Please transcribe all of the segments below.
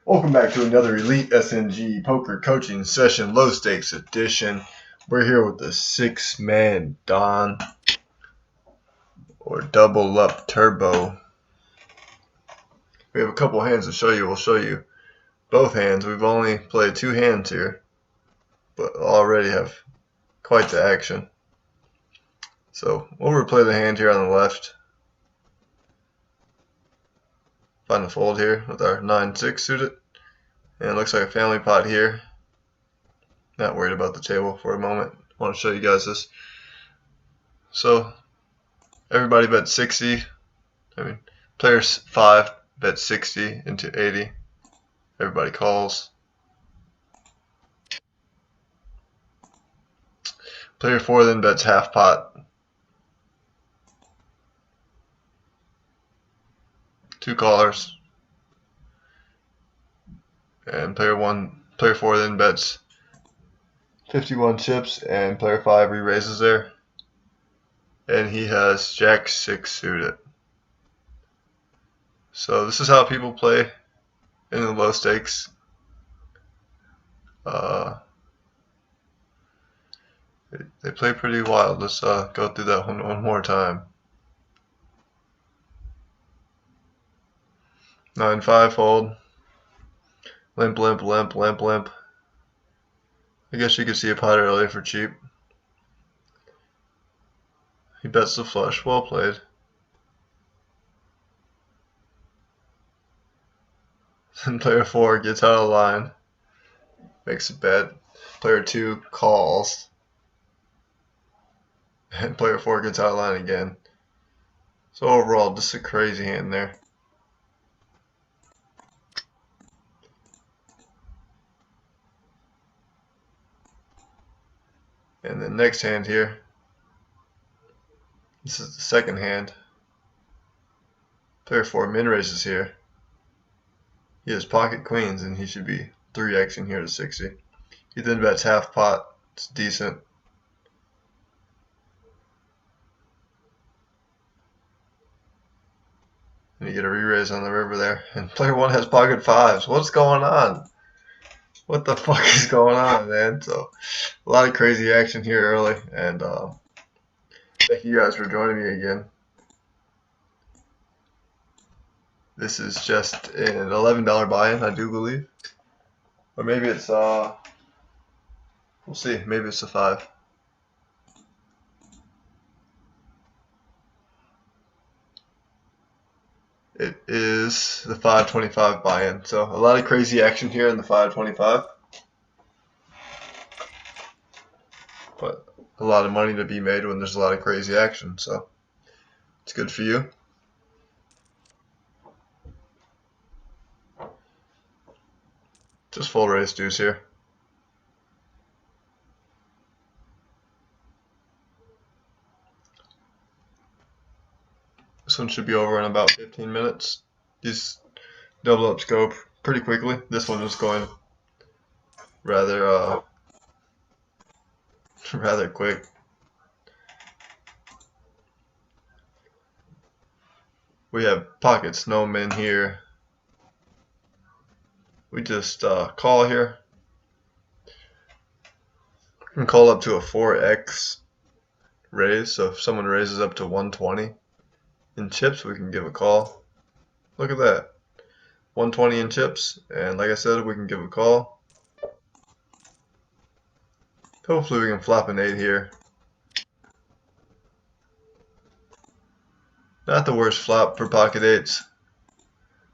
Welcome back to another Elite SNG Poker Coaching Session, Low Stakes Edition. We're here with the 6-man Don, or Double Up Turbo. We have a couple hands to show you. We'll show you both hands. We've only played 2 hands here, but already have quite the action. So we'll replay the hand here on the left. Find the fold here with our 9-6 suited. And it looks like a family pot here. Not worried about the table for a moment. I want to show you guys this. So everybody bet 60. Players 5 bet 60 into 80. Everybody calls. Player 4 then bets half pot. 2 callers. And player 4 then bets 51 chips, and player 5 re-raises there. And he has Jack 6 suited. So this is how people play in the low stakes. They play pretty wild. Let's go through that one more time. 9-5 fold. Limp, limp, limp, limp, limp. I guess you could see a pot early for cheap. He bets the flush. Well played. Then player 4 gets out of line. Makes a bet. Player 2 calls. And player 4 gets out of line again. So overall, just a crazy hand there. And the next hand here, this is the second hand. Player 4 min raises here. He has pocket queens and he should be 3xing here to 60. He then bets half pot. It's decent. And you get a re-raise on the river there. And player 1 has pocket 5s. What's going on? What the fuck is going on, man? So, a lot of crazy action here early, and thank you guys for joining me again. This is just an $11 buy-in, I do believe. Or maybe it's, we'll see, maybe it's a 5. It is the 525 buy-in. So a lot of crazy action here in the 525. But a lot of money to be made when there's a lot of crazy action. So it's good for you. Just full raise deuce here. This one should be over in about 15 minutes. These double up scope pretty quickly. This one is going rather rather quick. We have pockets, no min here. We just call here. We can call up to a 4x raise. So if someone raises up to 120 in chips, we can give a call. Look at that. 120 in chips, and like I said, we can give a call. Hopefully we can flop an 8 here. Not the worst flop for pocket 8s.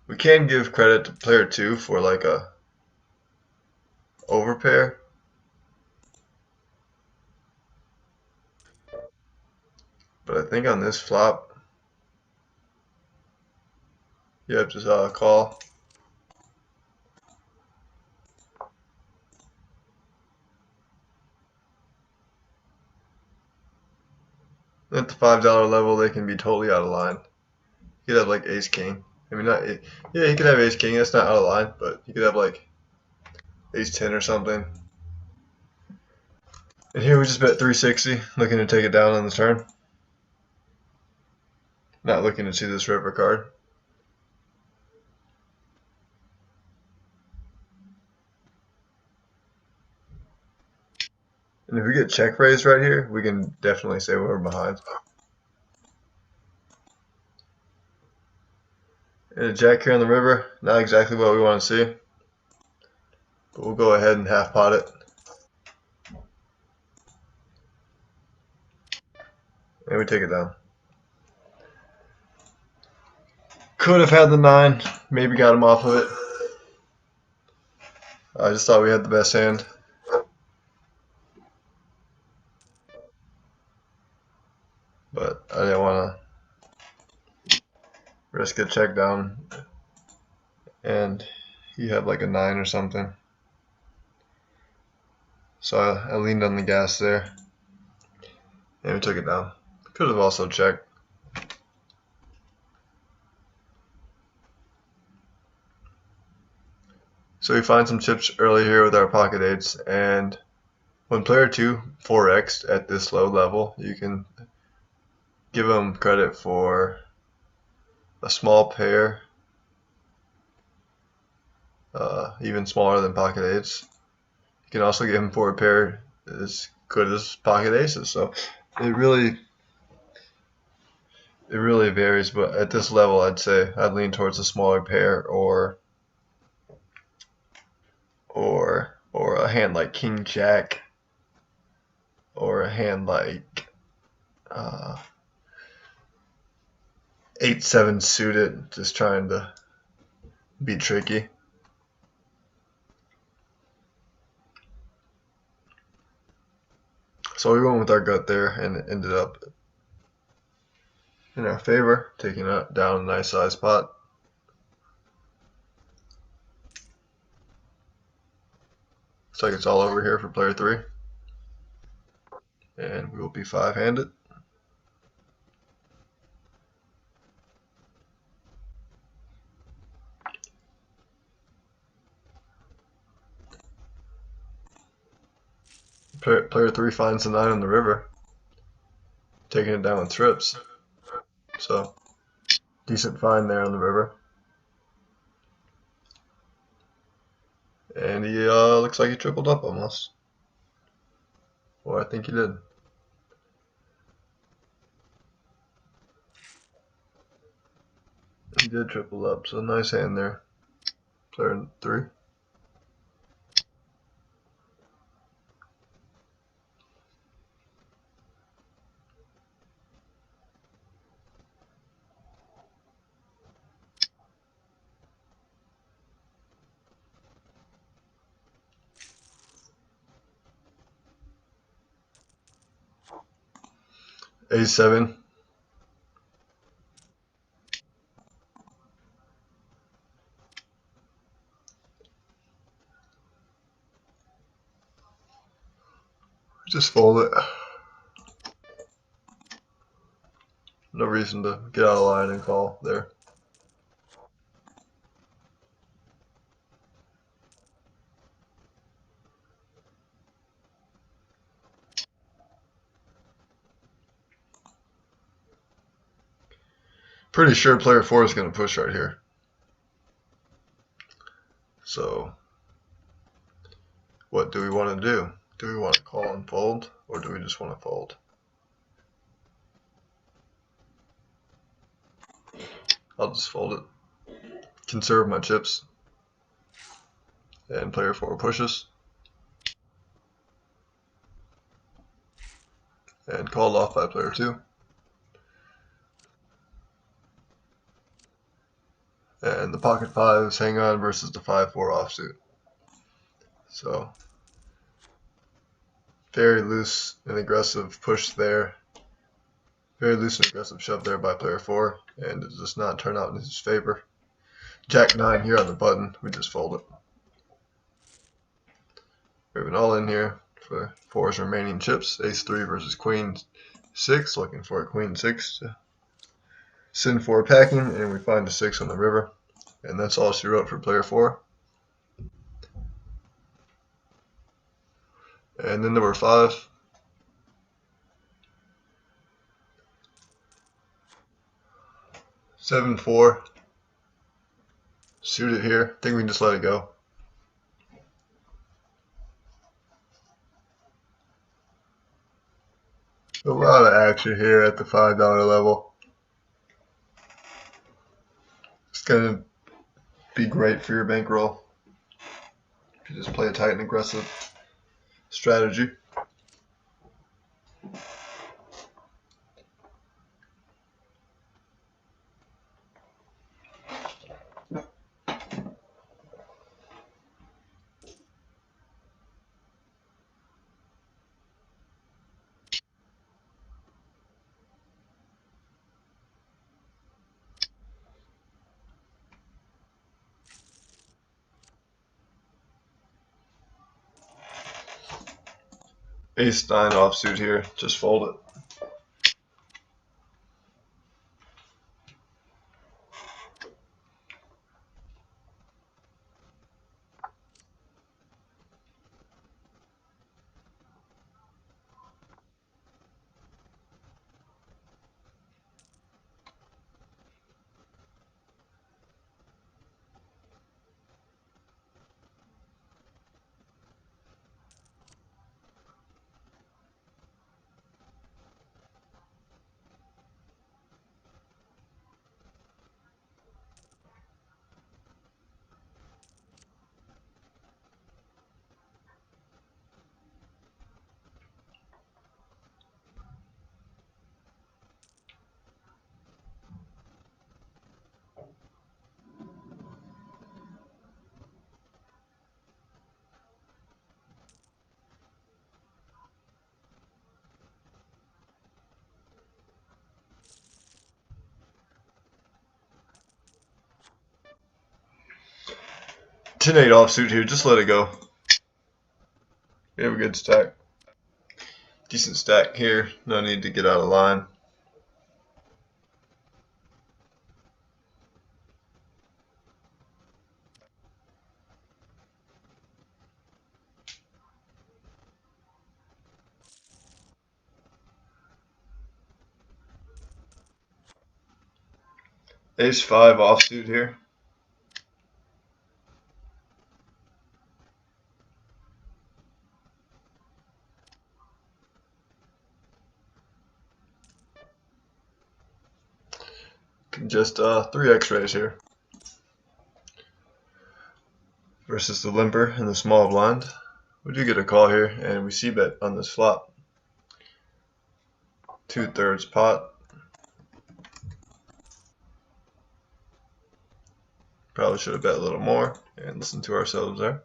We can give credit to player 2 for like a overpair. But I think on this flop, you have to call. At the $5 level, they can be totally out of line. You could have like ace king. I mean, not yeah, you could have ace king. That's not out of line, but you could have like ace 10 or something. And here we just bet 360, looking to take it down on the turn. Not looking to see this river card. And if we get check raised right here, we can definitely say we're behind. And a jack here on the river, not exactly what we want to see. But we'll go ahead and half pot it. And we take it down. Could have had the 9, maybe got him off of it. I just thought we had the best hand. But I didn't want to risk a check down. And he had like a 9 or something. So I leaned on the gas there. And we took it down. Could have also checked. So we find some chips early here with our pocket 8s, and when player 2 4x'd at this low level, you can give him credit for a small pair, even smaller than pocket 8s. You can also give him for a pair as good as pocket aces. So it really varies, but at this level, I'd say I'd lean towards a smaller pair or a hand like King Jack, or a hand like 8-7 suited, just trying to be tricky. So we went with our gut there, and it ended up in our favor, taking it down a nice size pot. Looks like it's all over here for player 3. And we will be 5-handed. Player 3 finds the 9 on the river, taking it down with trips. So decent find there on the river. And he looks like he tripled up almost. Well, I think he did. He did triple up, so nice hand there. Player 3. A7. Just fold it. No reason to get out of line and call there. Pretty sure player 4 is going to push right here. So what do we want to do? Do we want to call and fold, or do we just want to fold? I'll just fold it. Conserve my chips. And player 4 pushes. And called off by player 2. And the pocket 5s hang on versus the 5-4 offsuit. So very loose and aggressive push there. Very loose and aggressive shove there by player 4, and it does not turn out in his favor. Jack 9 here on the button, we just fold it. We have an all in here for 4's remaining chips. Ace 3 versus Queen 6, looking for a Queen 6 to send 4 packing, and we find a 6 on the river. And that's all she wrote for player 4. And then number 5. Seven 4. Suited here. I think we can just let it go. A lot of action here at the $5 level. It's going to be great for your bankroll if you just play a tight and aggressive strategy. Ace-9 offsuit here, just fold it. Ten-8 offsuit here, just let it go. We have a good stack. Decent stack here, no need to get out of line. Ace-5 offsuit here. Just 3 X-rays here versus the limper and the small blind. We do get a call here, and we see bet on this flop. 2/3 pot. Probably should have bet a little more and listened to ourselves there.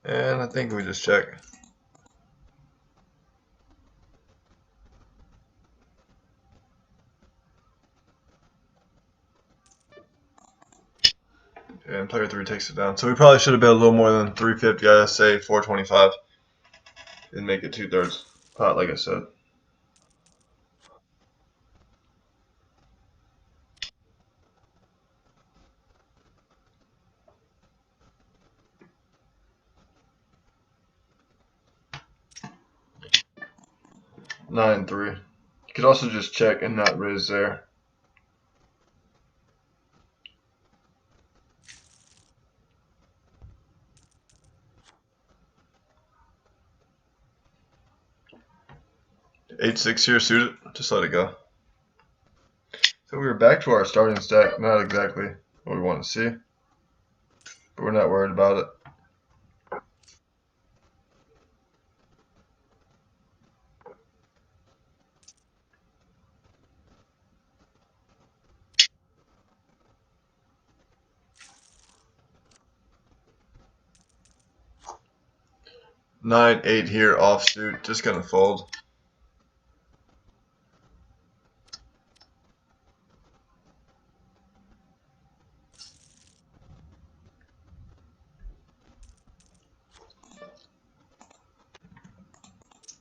And I think we just check. And player 3 takes it down. So we probably should have bet a little more than 350. I say 425 and make it 2/3 pot, like I said. Nine three. You could also just check and not raise there. Eight six here suited. Just let it go. So we were back to our starting stack. Not exactly what we want to see, but we're not worried about it. Nine eight here offsuit. Just gonna fold.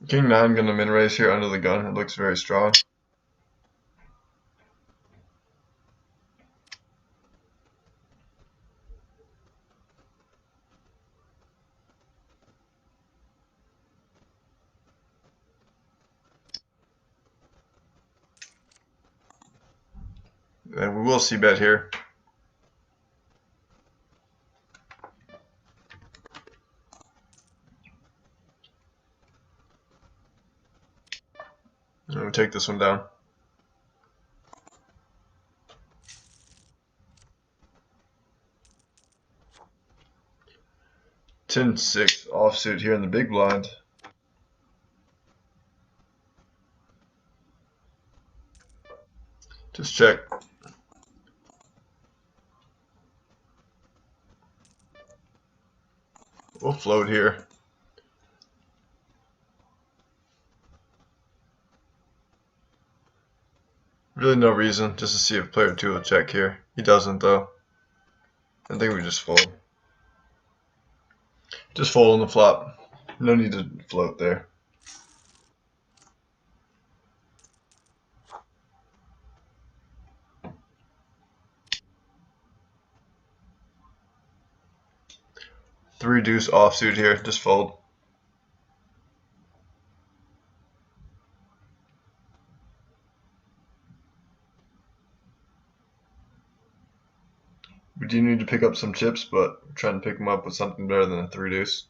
King 9 gonna min raise here under the gun. It looks very strong. And we will see bet here. I'm going to take this one down. 10-6 offsuit here in the big blind. Just check. We'll float here. Really no reason, just to see if player 2 will check here. He doesn't though. I think we just fold. Just fold on the flop. No need to float there. Three deuce offsuit here, just fold. We do need to pick up some chips, but we're trying to pick them up with something better than a three deuce.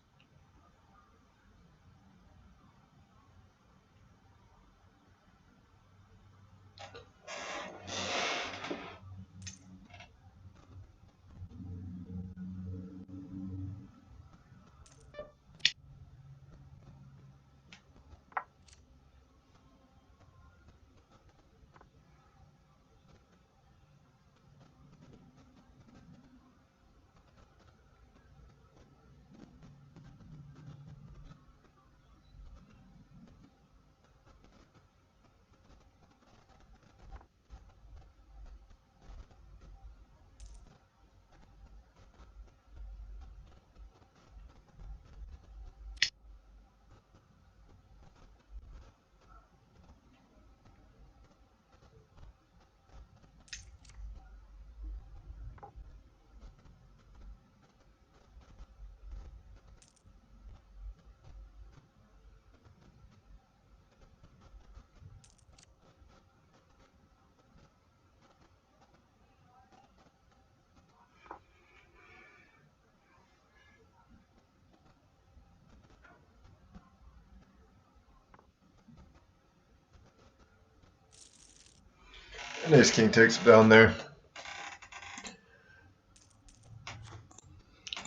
And ace king takes it down there.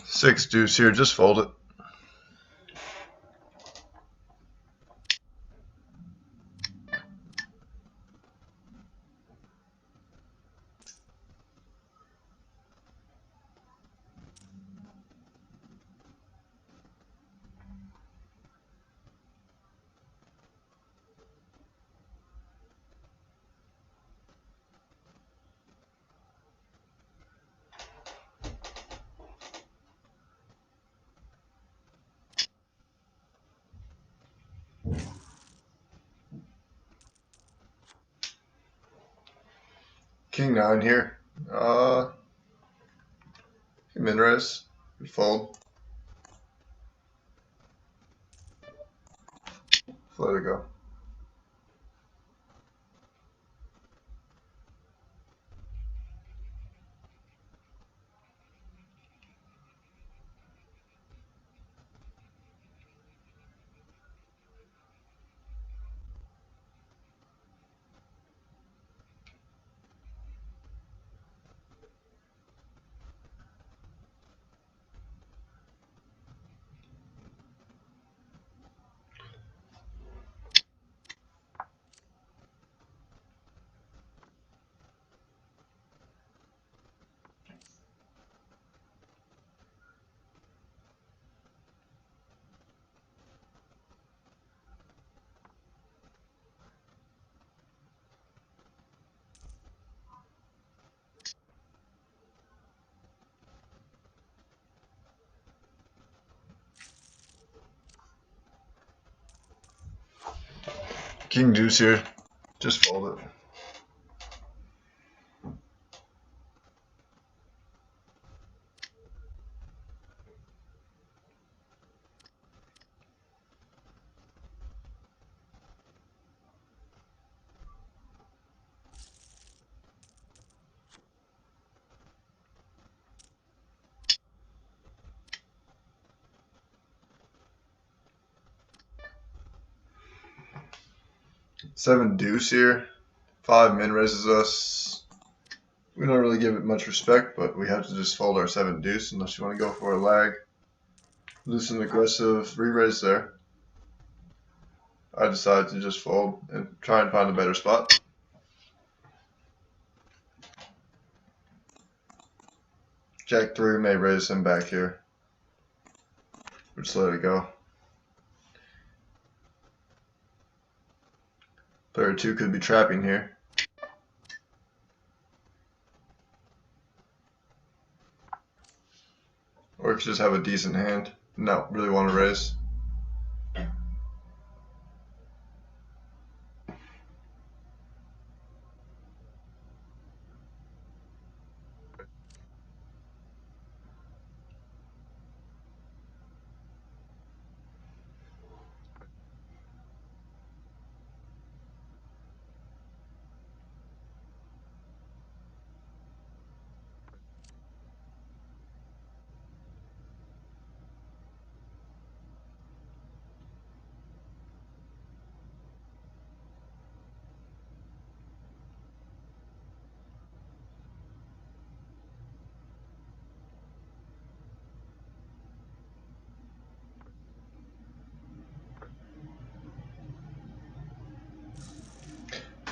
Six deuce here, just fold it. King 9 here. Minres. We fold. Let it go. King deuce here. Just fold it. 7 deuce here. 5 min raises us. We don't really give it much respect, but we have to just fold our 7 deuce unless you want to go for a lag. Loose and aggressive re-raise there. I decided to just fold and try and find a better spot. Jack 3 may raise him back here. We'll just let it go. Player 2 could be trapping here. Or could just have a decent hand. No, really want to raise.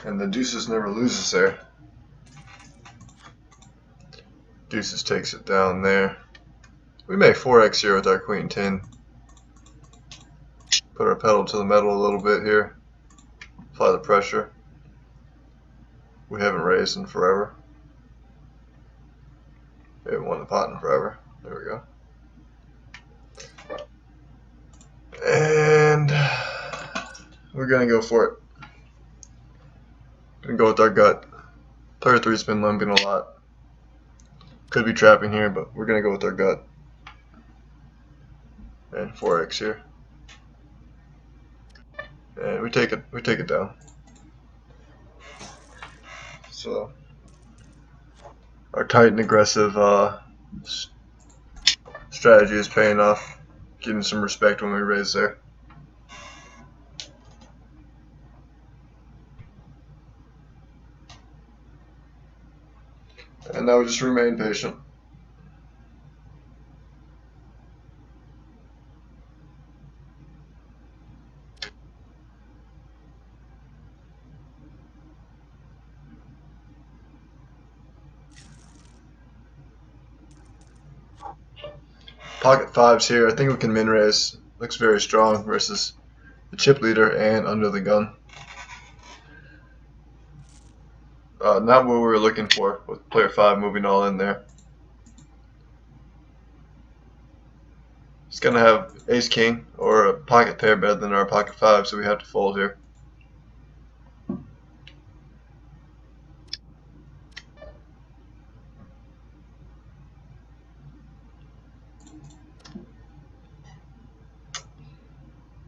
And the deuces never loses there. Deuces takes it down there. We may 4x here with our queen 10. Put our pedal to the metal a little bit here. Apply the pressure. We haven't raised in forever. We haven't won the pot in forever. There we go. And we're going to go for it. Going to go with our gut. Player 3's been limping a lot. Could be trapping here, but we're going to go with our gut. And 4x here. And we take it down. So our tight and aggressive strategy is paying off, getting some respect when we raise there. And now we just remain patient. Pocket 5s here. I think we can min raise. Looks very strong versus the chip leader and under the gun. Not what we were looking for with player 5 moving all in there. It's going to have ace king or a pocket pair better than our pocket 5, so we have to fold here.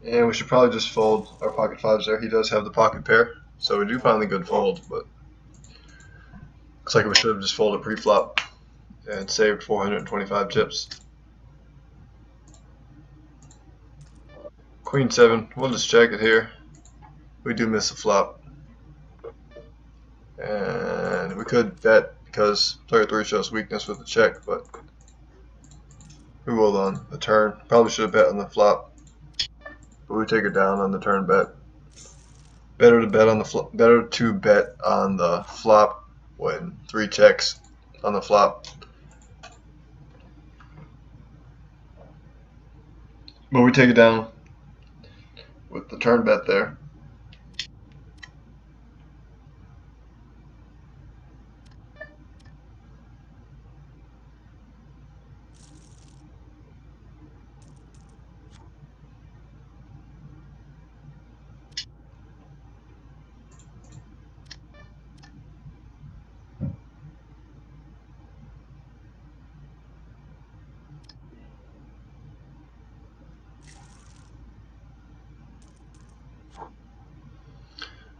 And we should probably just fold our pocket 5s there. He does have the pocket pair, so we do finally good fold, but looks like we should have just folded pre-flop and saved 425 chips. Queen 7, we'll just check it here. We do miss a flop. And we could bet because player 3 shows weakness with the check, but we will on the turn. Probably should have bet on the flop, but we take it down on the turn bet. Better to bet on the flop when 3 checks on the flop. But we take it down with the turn bet there.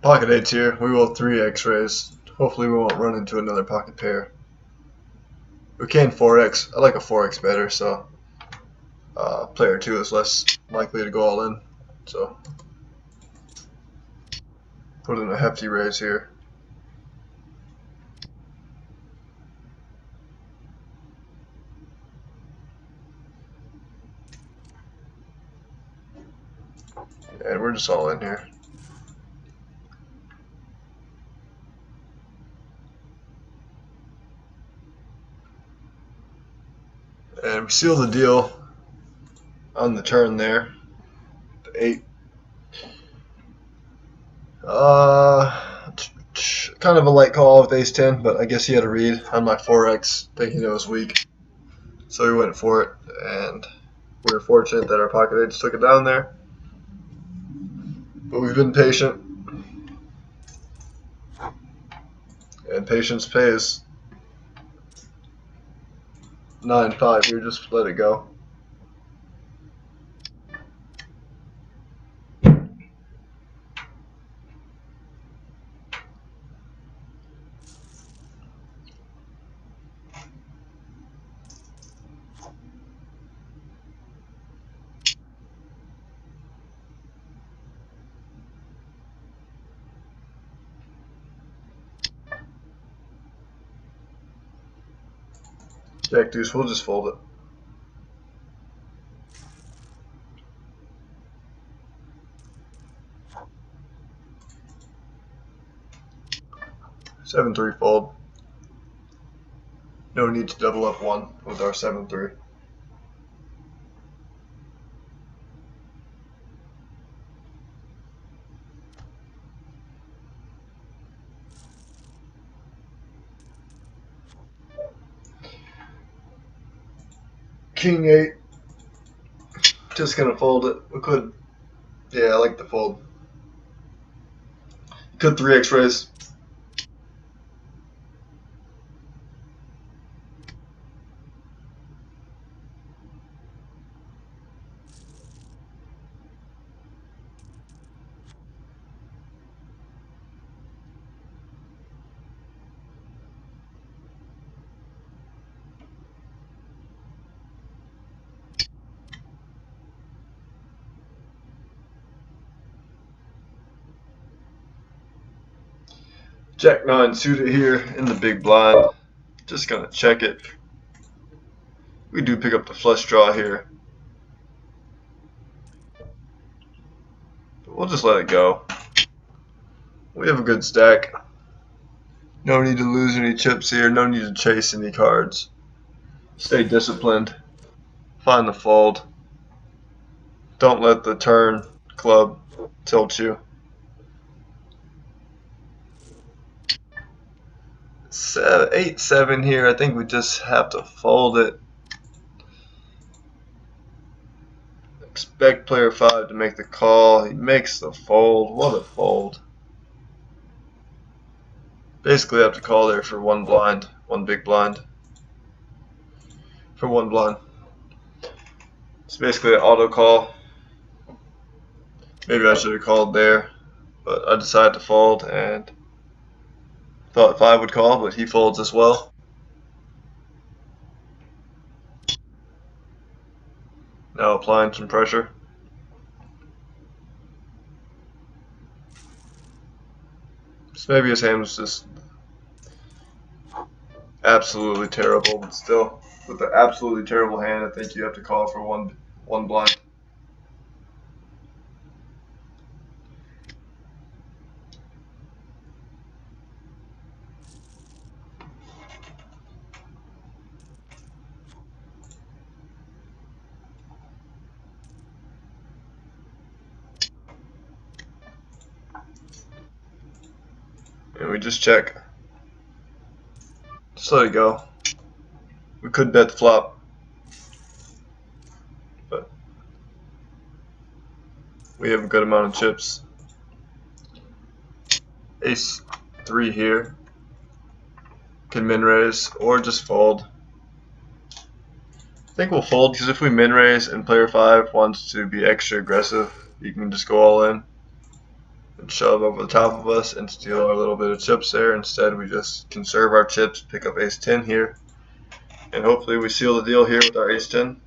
Pocket 8's here. We will 3x raise. Hopefully we won't run into another pocket pair. We can 4x. I like a 4x better, so player 2 is less likely to go all in. So Put in a hefty raise here. And we're just all in here. And we seal the deal on the turn there. The 8. Kind of a light call with ace 10, but I guess he had a read on my 4x, thinking it was weak. So we went for it, and we were fortunate that our pocket eights took it down there. But we've been patient, and patience pays. 9-5 here, just let it go. Jack deuce, we'll just fold it. Seven three fold. No need to double up one with our 7-3. King 8. Just gonna fold it. We could, yeah, I like the fold. Could 3x raise. Jack 9 suited here in the big blind. Just gonna check it. We do pick up the flush draw here, but we'll just let it go. We have a good stack. No need to lose any chips here. No need to chase any cards. Stay disciplined. Find the fold. Don't let the turn club tilt you. 8-7 here. I think we just have to fold it. Expect player 5 to make the call. He makes the fold. What a fold. Basically have to call there for one blind. One big blind. For one blind. It's basically an auto call. Maybe I should have called there, but I decided to fold and thought 5 would call, but he folds as well. Now applying some pressure. So maybe his hand was just absolutely terrible, but still, with an absolutely terrible hand, I think you have to call for one blind. And we just check. Just let it go. We could bet the flop, but we have a good amount of chips. Ace 3 here. Can min raise or just fold. I think we'll fold because if we min raise and player 5 wants to be extra aggressive, you can just go all in and shove over the top of us and steal our little bit of chips there. Instead, we just conserve our chips, pick up ace 10 here, and hopefully we seal the deal here with our ace 10.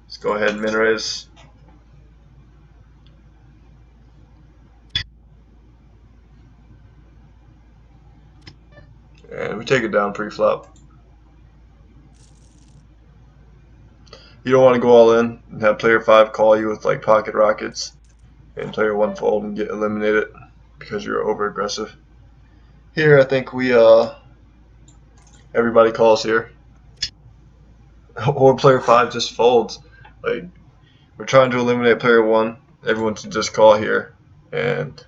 Let's go ahead and min raise. And we take it down pre-flop. You don't want to go all in and have player 5 call you with like pocket rockets and player 1 fold and get eliminated because you're over aggressive. Here I think we everybody calls here. Or player 5 just folds. Like, we're trying to eliminate player 1. Everyone should just call here and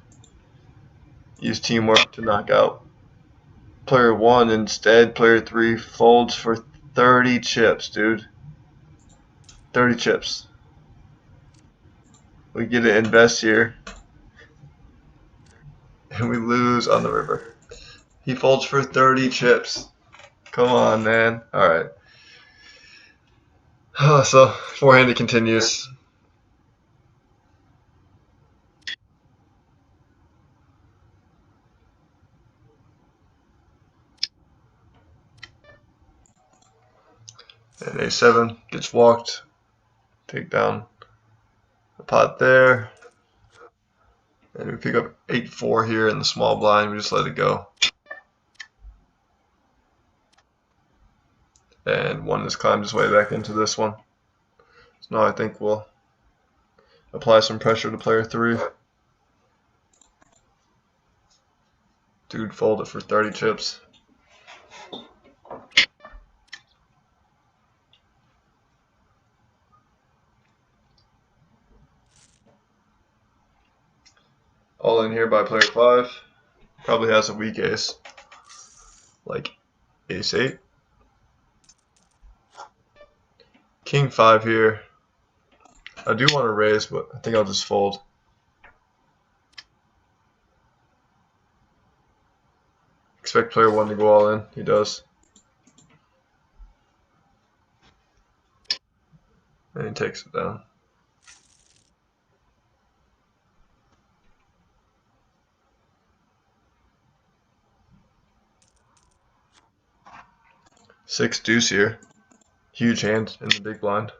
use teamwork to knock out player 1. Instead, player 3 folds for 30 chips, dude. 30 chips. We get to invest here, and we lose on the river. He folds for 30 chips. Come on, man. All right. So, 4-handed continues. And A7 gets walked. Take down the pot there. And we pick up 8-4 here in the small blind. We just let it go. And 1 has climbed his way back into this one. So now I think we'll apply some pressure to player 3. Dude folded for 30 chips. All in here by player 5. Probably has a weak ace. Like ace 8. King 5 here. I do want to raise, but I think I'll just fold. Expect player 1 to go all in. He does. And he takes it down. Six deuce here. Huge hand in the big blind.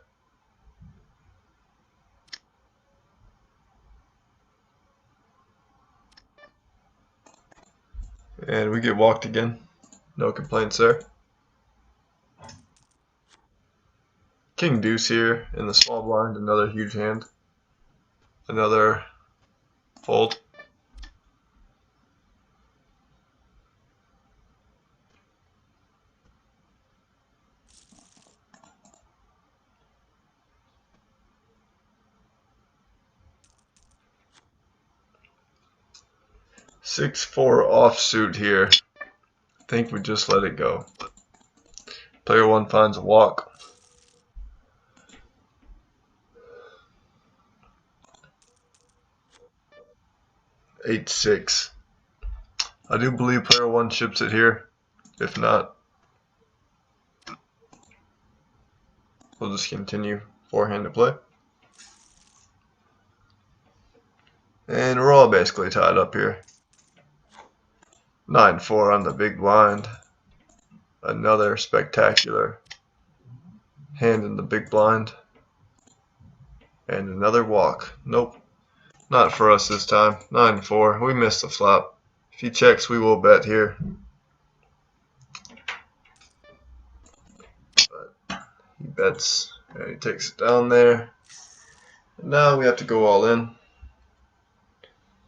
And we get walked again. No complaints there. King deuce here in the small blind. Another huge hand. Another fold. Six four offsuit here. I think we just let it go. Player 1 finds a walk. Eight six. I do believe player 1 chips it here. If not, we'll just continue 4-handed play. And we're all basically tied up here. 9-4 on the big blind. Another spectacular hand in the big blind. And another walk. Nope. Not for us this time. 9-4. We missed the flop. If he checks, we will bet here. But he bets and he takes it down there. And now we have to go all in,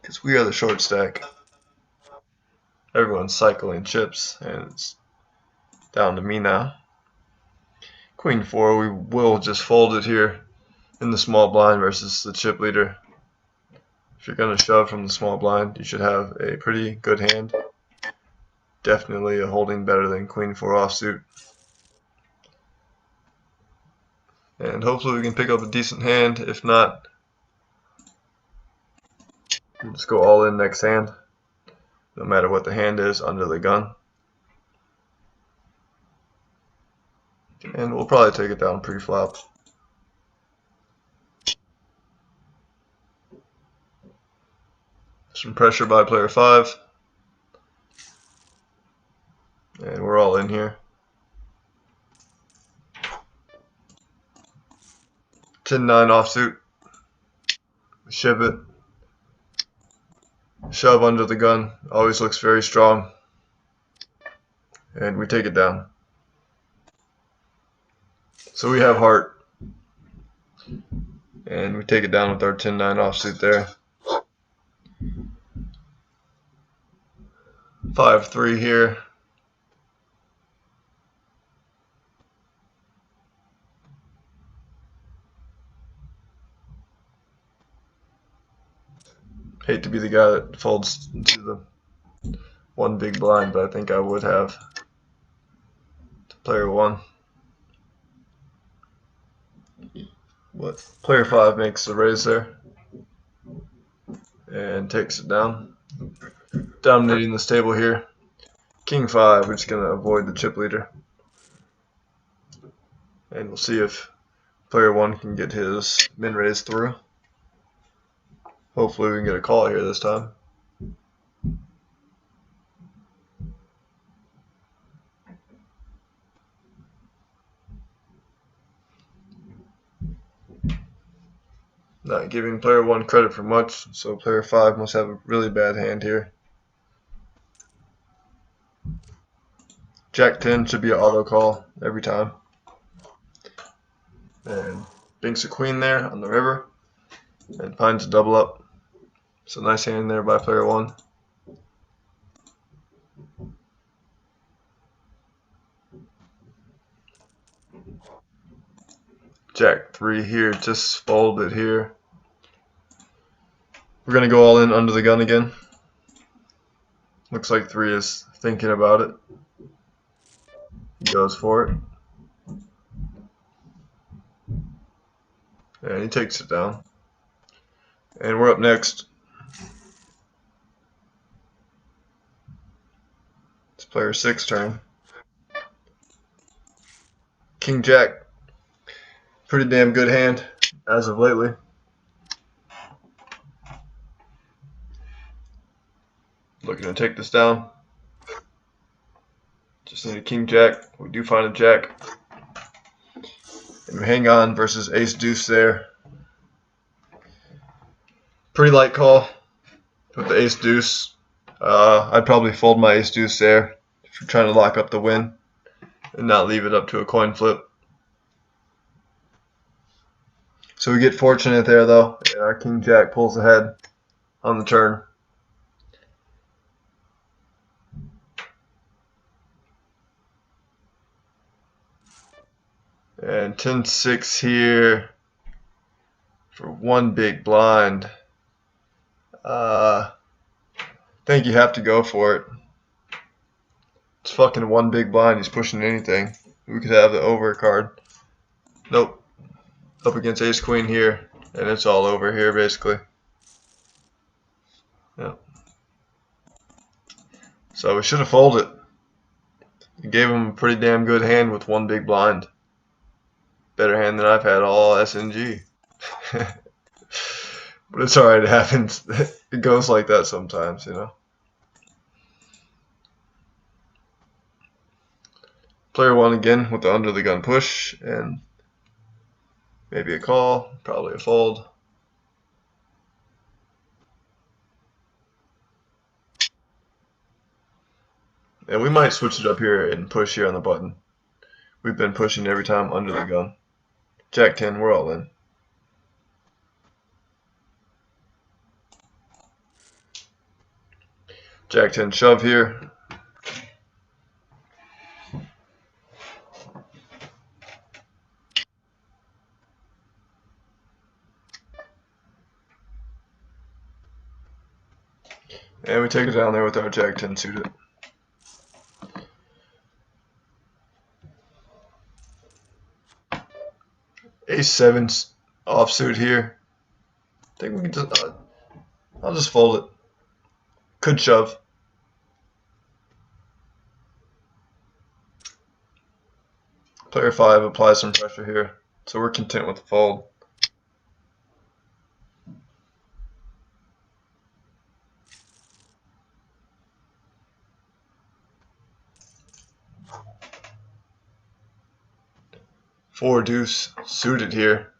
because we are the short stack. Everyone's cycling chips, and it's down to me now. Queen 4, we will just fold it here in the small blind versus the chip leader. If you're going to shove from the small blind, you should have a pretty good hand. Definitely a holding better than Queen 4 offsuit. And hopefully we can pick up a decent hand. If not, we'll just go all in next hand, no matter what the hand is under the gun. And we'll probably take it down pre-flop. Some pressure by player 5. And we're all in here. 10-9 offsuit. Ship it. Shove under the gun. Always looks very strong. and we take it down. So we have heart, and we take it down with our 10-9 offsuit there. 5-3 here. Hate to be the guy that folds to the one big blind, but I think I would have to player 1. But player 5 makes the raise there and takes it down. Dominating this table here. King 5, we're just going to avoid the chip leader. And we'll see if player 1 can get his min raise through. Hopefully we can get a call here this time. Not giving player 1 credit for much, so player 5 must have a really bad hand here. Jack 10 should be an auto call every time. And binks a queen there on the river and finds a double up. So nice hand there by player 1. Jack 3 here, just folded here. We're going to go all in under the gun again. Looks like 3 is thinking about it. He goes for it. And he takes it down. And we're up next. It's player 6 turn. King Jack. Pretty damn good hand as of lately. Looking to take this down. Just need a King Jack. We do find a Jack. And we hang on versus Ace Deuce there. Pretty light call with the Ace Deuce. I'd probably fold my Ace Deuce there if you're trying to lock up the win and not leave it up to a coin flip. So we get fortunate there though, and our King Jack pulls ahead on the turn. And 10-6 here for one big blind. I think you have to go for it. It's fucking one big blind. He's pushing anything. We could have the over card. Nope. Up against ace queen here, and it's all over here basically. Yep. So we should have folded. We gave him a pretty damn good hand with one big blind. Better hand than I've had all SNG. But it's alright, it happens. It goes like that sometimes, you know. Player 1 again with the under the gun push, and maybe a call, probably a fold. And we might switch it up here and push here on the button. We've been pushing every time under the gun. Jack 10, we're all in. Jack 10 shove here. And we take it down there with our Jack 10 suited. Ace 7's offsuit here. I think we can just, I'll just fold it. Could shove. Player 5 applies some pressure here, so we're content with the fold. Four deuce suited here.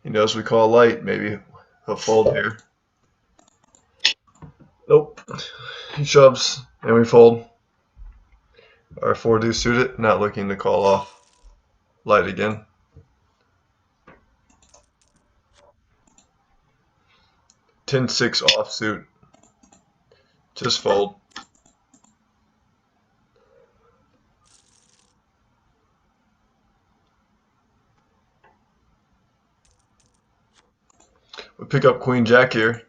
He knows we call light. Maybe he'll fold here. Nope. He shoves and we fold. Our 4 deuce suited, not looking to call off light again. 10-6 offsuit. Just fold. We pick up Queen Jack here.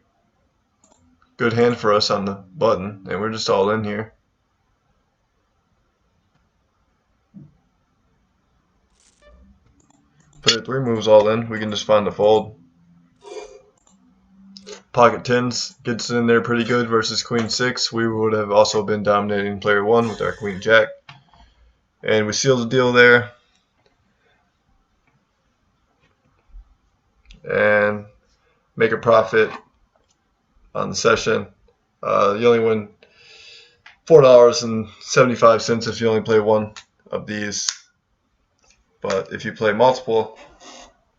Good hand for us on the button, and we're just all in here. Player 3 moves all in. We can just find the fold. Pocket 10s gets in there pretty good versus Queen 6. We would have also been dominating player 1 with our Queen Jack. And we seal the deal there. And make a profit on the session. You only win $4.75 if you only play one of these. But if you play multiple,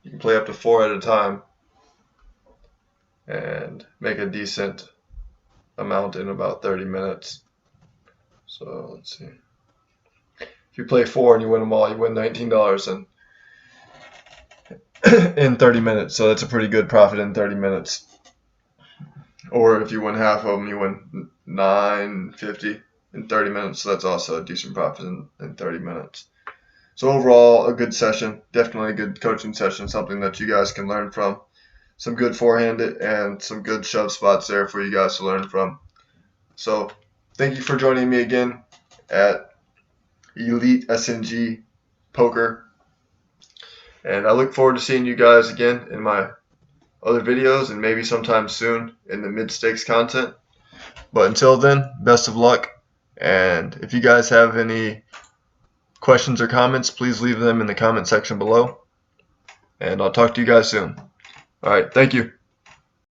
you can play up to 4 at a time and make a decent amount in about 30 minutes. So let's see. If you play 4 and you win them all, you win $19 in 30 minutes. So that's a pretty good profit in 30 minutes. Or if you win half of them, you win $9.50 in 30 minutes. So that's also a decent profit in 30 minutes. So overall, a good session. Definitely a good coaching session. Something that you guys can learn from. Some good 4-handed and some good shove spots there for you guys to learn from. So thank you for joining me again at Elite SNG Poker. And I look forward to seeing you guys again in my other videos and maybe sometime soon in the mid-stakes content. But until then, best of luck. And if you guys have any questions or comments, please leave them in the comment section below. And I'll talk to you guys soon. All right, thank you.